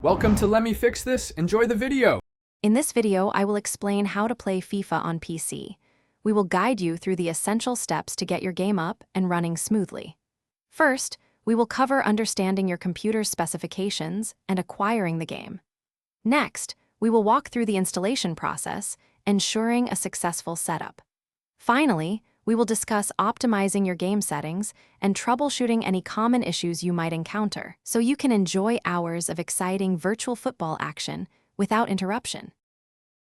Welcome to Let Me Fix This. Enjoy the video. In this video, I will explain how to play FIFA on PC. We will guide you through the essential steps to get your game up and running smoothly. First, we will cover understanding your computer's specifications and acquiring the game. Next, we will walk through the installation process, ensuring a successful setup. Finally, we will discuss optimizing your game settings and troubleshooting any common issues you might encounter, so you can enjoy hours of exciting virtual football action without interruption.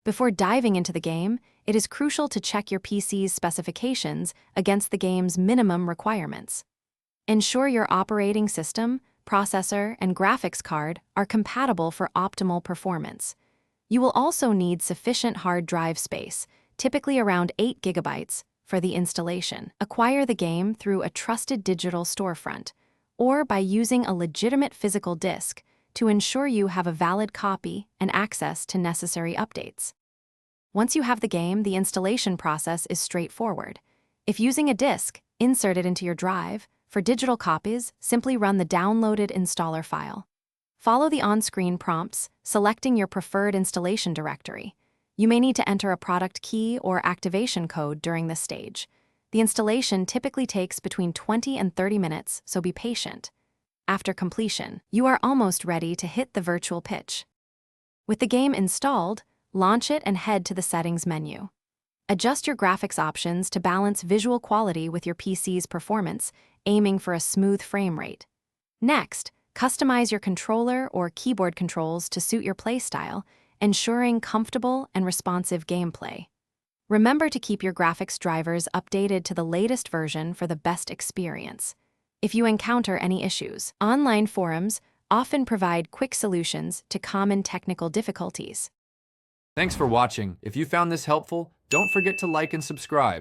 Before diving into the game, it is crucial to check your PC's specifications against the game's minimum requirements. Ensure your operating system, processor, and graphics card are compatible for optimal performance. You will also need sufficient hard drive space, typically around 8 GB, for the installation. Acquire the game through a trusted digital storefront, or by using a legitimate physical disc to ensure you have a valid copy and access to necessary updates. Once you have the game, the installation process is straightforward. If using a disc, insert it into your drive. For digital copies, simply run the downloaded installer file. Follow the on-screen prompts, selecting your preferred installation directory. You may need to enter a product key or activation code during this stage. The installation typically takes between 20 and 30 minutes, so be patient. After completion, you are almost ready to hit the virtual pitch. With the game installed, launch it and head to the settings menu. Adjust your graphics options to balance visual quality with your PC's performance, aiming for a smooth frame rate. Next, customize your controller or keyboard controls to suit your playstyle, ensuring comfortable and responsive gameplay. Remember to keep your graphics drivers updated to the latest version for the best experience. If you encounter any issues, online forums often provide quick solutions to common technical difficulties. Thanks for watching. If you found this helpful, don't forget to like and subscribe.